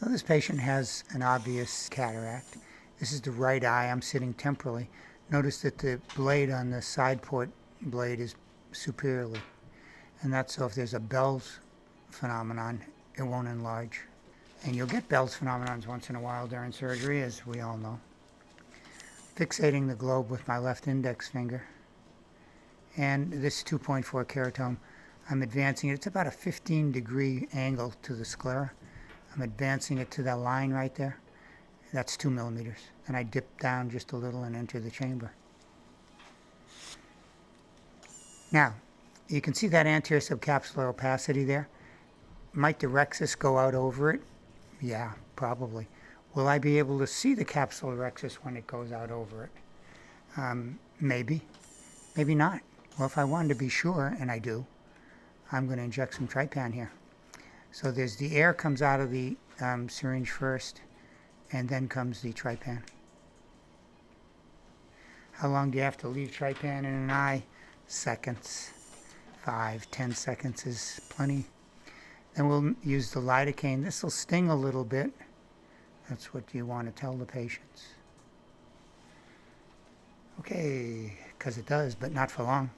Well, this patient has an obvious cataract. This is the right eye. I'm sitting temporally. Notice that the blade on the side port blade is superiorly. And that's so if there's a Bell's phenomenon, it won't enlarge. And you'll get Bell's phenomenons once in a while during surgery, as we all know. Fixating the globe with my left index finger. And this 2.4 keratome, I'm advancing it. It's about a 15-degree angle to the sclera. I'm advancing it to that line right there. That's 2 millimeters. And I dip down just a little and enter the chamber. Now, you can see that anterior subcapsular opacity there. Might the rhexis go out over it? Yeah, probably. Will I be able to see the capsulorhexis when it goes out over it? Maybe. Maybe not. Well, if I wanted to be sure, and I do, I'm going to inject some trypan here. So there's the air comes out of the syringe first, and then comes the trypan. How long do you have to leave trypan in an eye? Seconds. 5, 10 seconds is plenty. Then we'll use the lidocaine. This will sting a little bit. That's what you want to tell the patients. Okay, because it does, but not for long.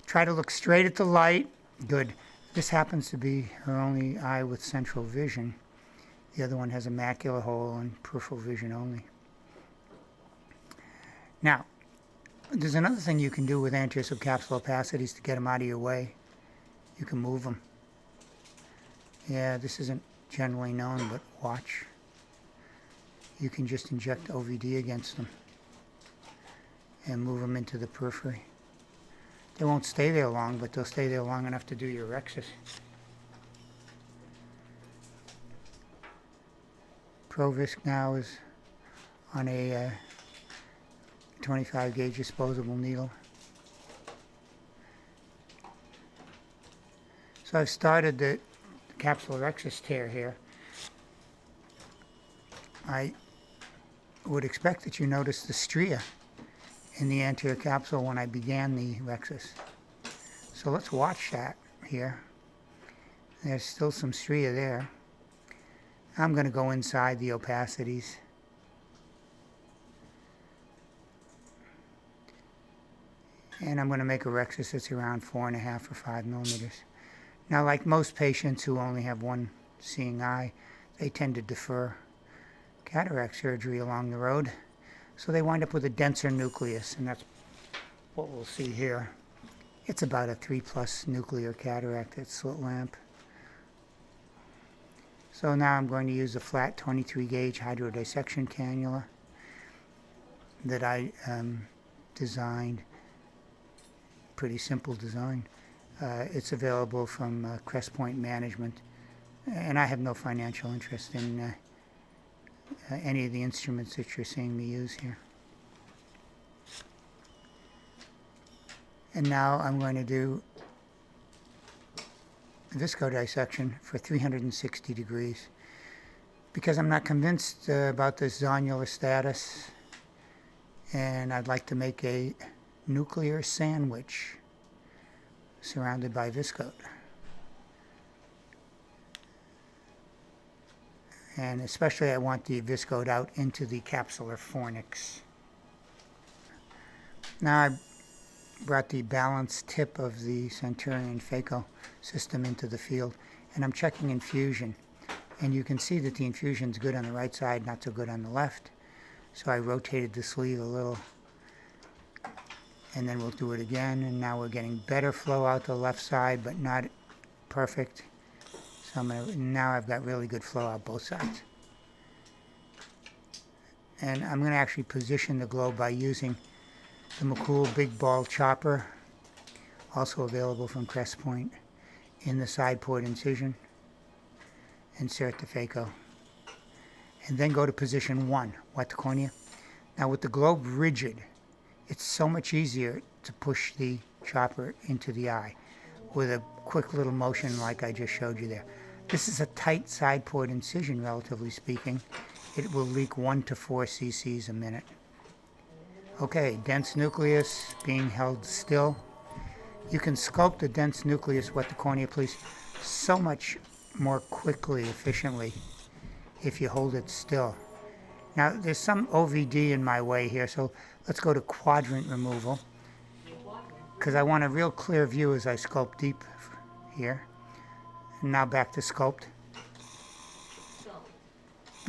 Try to look straight at the light. Good. This happens to be her only eye with central vision. The other one has a macular hole and peripheral vision only. Now, there's another thing you can do with anterior subcapsular opacities to get them out of your way. You can move them. Yeah, this isn't generally known, but watch. You can just inject OVD against them and move them into the periphery. They won't stay there long, but they'll stay there long enough to do your rhexis. Provisc now is on a 25 gauge disposable needle. So I've started the capsulorhexis tear here. I would expect that you notice the stria in the anterior capsule when I began the rhexis. So let's watch that here. There's still some stria there. I'm going to go inside the opacities. And I'm going to make a rhexis that's around 4.5 or 5 millimeters. Now, like most patients who only have one seeing eye, they tend to defer cataract surgery along the road. So they wind up with a denser nucleus, and that's what we'll see here. It's about a 3+ nuclear cataract at slit lamp. So now I'm going to use a flat 23 gauge hydrodissection cannula that I designed. Pretty simple design. It's available from Crest Point Management, and I have no financial interest in any of the instruments that you're seeing me use here. And now I'm going to do viscodissection for 360 degrees because I'm not convinced about this zonular status, and I'd like to make a nuclear sandwich surrounded by viscode. And especially I want the viscode out into the capsular fornix. Now I brought the balanced tip of the Centurion Phaco system into the field, and I'm checking infusion. And you can see that the infusion's good on the right side, not so good on the left. So I rotated the sleeve a little, and then we'll do it again, and now we're getting better flow out the left side, but not perfect. So now I've got really good flow out both sides. And I'm going to actually position the globe by using the Mackool big ball chopper, also available from Crest Point, in the side port incision. Insert the Phaco. And then go to position 1, wet the cornea. Now with the globe rigid, it's so much easier to push the chopper into the eye with a quick little motion like I just showed you there. This is a tight side port incision, relatively speaking. It will leak 1 to 4 cc's a minute. Okay, dense nucleus being held still. You can sculpt the dense nucleus, wet the cornea, please, so much more quickly, efficiently, if you hold it still. Now there's some OVD in my way here, so let's go to quadrant removal, because I want a real clear view as I sculpt deep here. And now back to sculpt.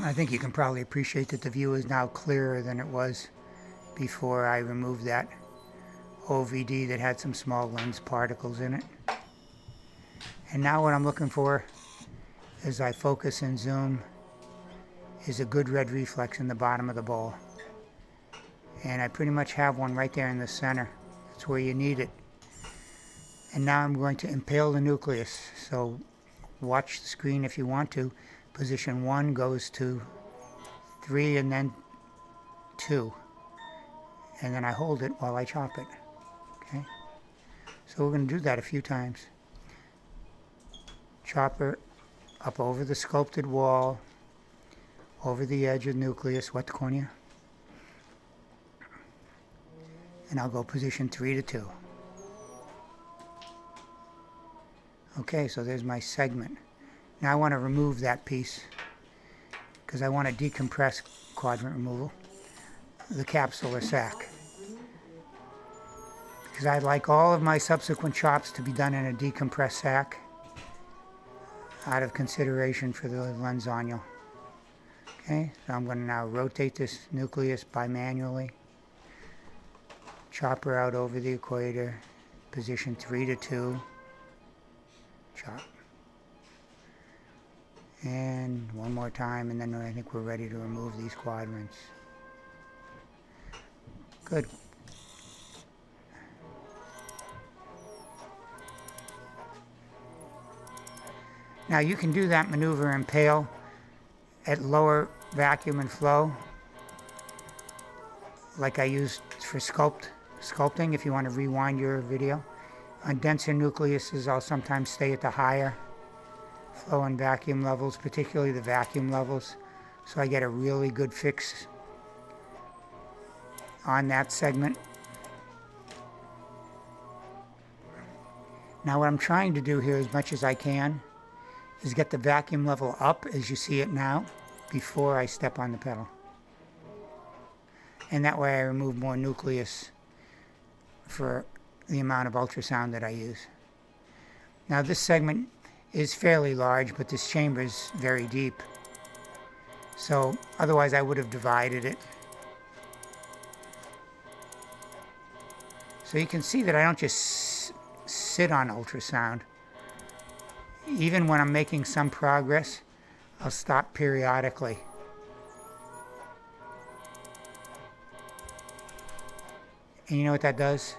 I think you can probably appreciate that the view is now clearer than it was before I removed that OVD that had some small lens particles in it. And now what I'm looking for as I focus and zoom is a good red reflex in the bottom of the bowl. And I pretty much have one right there in the center. That's where you need it. And now I'm going to impale the nucleus. So watch the screen if you want to. Position 1 goes to 3 and then 2. And then I hold it while I chop it. Okay? So we're going to do that a few times. Chopper up over the sculpted wall, over the edge of the nucleus, wet the cornea. And I'll go position 3 to 2. Okay, so there's my segment. Now I want to remove that piece because I want to decompress quadrant removal, the capsular sac. Because I'd like all of my subsequent chops to be done in a decompressed sac out of consideration for the lens onule. Okay, so I'm going to now rotate this nucleus bimanually, chopper out over the equator, position 3 to 2, chop. And one more time, and then I think we're ready to remove these quadrants. Good. Now you can do that maneuver impale at lower vacuum and flow, like I used for sculpting, if you want to rewind your video. On denser nucleuses, I'll sometimes stay at the higher flow and vacuum levels, particularly the vacuum levels, so I get a really good fix on that segment. Now what I'm trying to do here as much as I can is get the vacuum level up as you see it now before I step on the pedal. And that way I remove more nucleus for the amount of ultrasound that I use. Now this segment is fairly large, but this chamber is very deep. So otherwise I would have divided it. So you can see that I don't just sit on ultrasound. Even when I'm making some progress, I'll stop periodically. And you know what that does?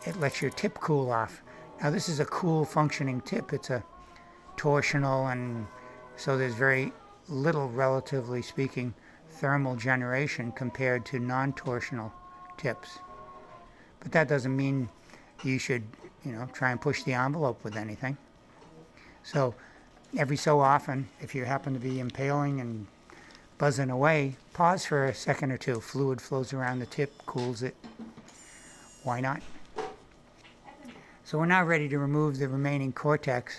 It lets your tip cool off. Now this is a cool functioning tip. It's a torsional, and so there's very little, relatively speaking, thermal generation compared to non-torsional tips. But that doesn't mean you should, try and push the envelope with anything. So every so often, if you happen to be impaling and buzzing away, pause for a second or two. Fluid flows around the tip, cools it. Why not? So we're now ready to remove the remaining cortex.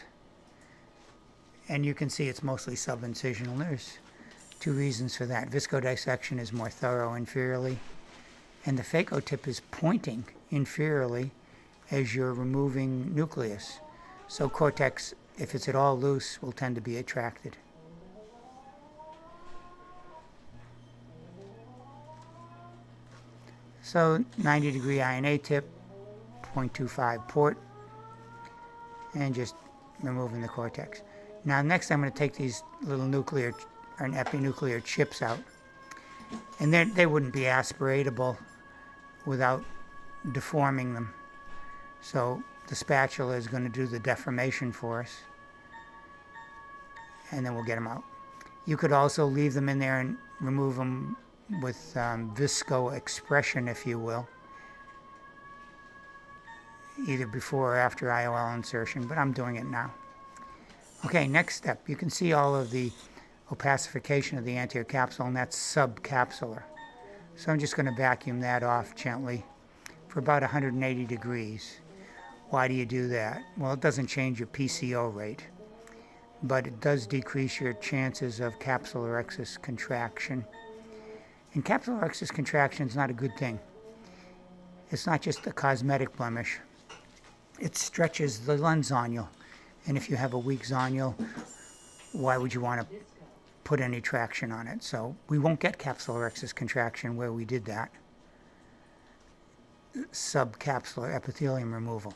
And you can see it's mostly subincisional. There's two reasons for that. Viscodissection is more thorough inferiorly, and the phaco tip is pointing inferiorly as you're removing nucleus. So cortex, if it's at all loose, will tend to be attracted. So 90-degree INA tip, 0.25 port, and just removing the cortex. Now next I'm going to take these little nuclear or epinuclear chips out, and they wouldn't be aspiratable without deforming them. So the spatula is going to do the deformation for us, and then we'll get them out. You could also leave them in there and remove them with visco expression, if you will, either before or after IOL insertion, but I'm doing it now. Okay, next step. You can see all of the opacification of the anterior capsule, and that's subcapsular. So I'm just going to vacuum that off gently for about 180 degrees. Why do you do that? Well, it doesn't change your PCO rate. but it does decrease your chances of capsulorhexis contraction. And capsulorhexis contraction is not a good thing. It's not just a cosmetic blemish. It stretches the lens zonule. And if you have a weak zonule, why would you want to put any traction on it? So we won't get capsulorhexis contraction where we did that. Subcapsular epithelium removal.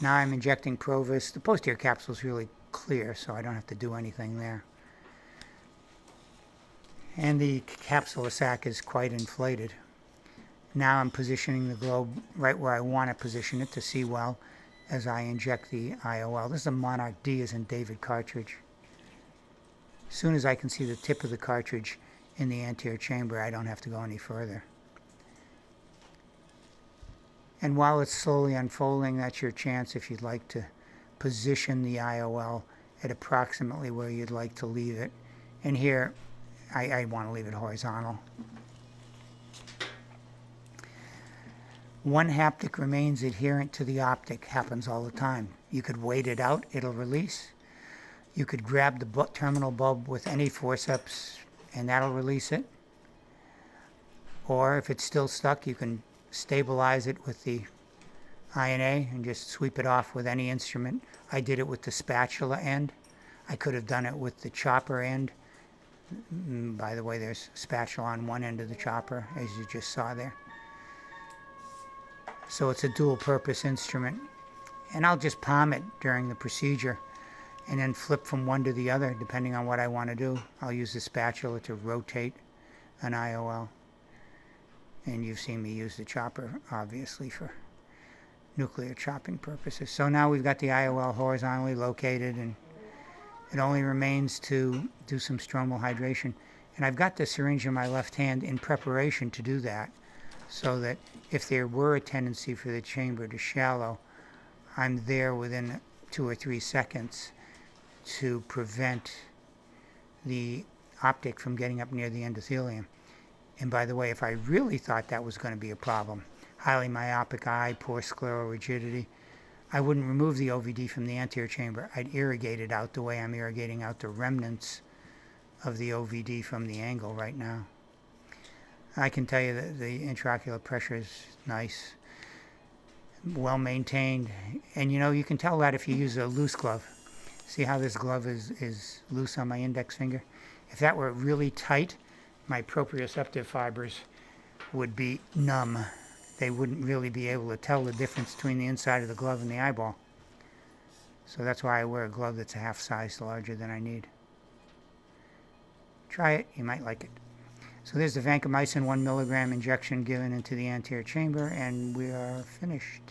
Now I'm injecting Provis. The posterior capsule is really clear, so I don't have to do anything there. And the capsular sac is quite inflated. Now I'm positioning the globe right where I want to position it to see well as I inject the IOL. This is a Monarch D as in David cartridge. As soon as I can see the tip of the cartridge in the anterior chamber, I don't have to go any further. And while it's slowly unfolding, that's your chance if you'd like to position the IOL at approximately where you'd like to leave it. And here, I want to leave it horizontal. One haptic remains adherent to the optic. Happens all the time. You could wait it out, it'll release. You could grab the terminal bulb with any forceps and that'll release it. Or if it's still stuck, you can stabilize it with the INA and just sweep it off with any instrument. I did it with the spatula end. I could have done it with the chopper end. By the way, there's spatula on one end of the chopper, as you just saw there. So it's a dual purpose instrument. And I'll just palm it during the procedure and then flip from one to the other depending on what I want to do. I'll use the spatula to rotate an IOL. And you've seen me use the chopper, obviously, for nuclear chopping purposes. So now we've got the IOL horizontally located, and it only remains to do some stromal hydration. And I've got the syringe in my left hand in preparation to do that, so that if there were a tendency for the chamber to shallow, I'm there within 2 or 3 seconds to prevent the optic from getting up near the endothelium. And by the way, if I really thought that was going to be a problem, highly myopic eye, poor scleral rigidity, I wouldn't remove the OVD from the anterior chamber. I'd irrigate it out the way I'm irrigating out the remnants of the OVD from the angle right now. I can tell you that the intraocular pressure is nice, well maintained. And you know, you can tell that if you use a loose glove. See how this glove is loose on my index finger? If that were really tight, my proprioceptive fibers would be numb. They wouldn't really be able to tell the difference between the inside of the glove and the eyeball. So that's why I wear a glove that's a half size larger than I need. Try it, you might like it. So there's the vancomycin 1 milligram injection given into the anterior chamber, and we are finished.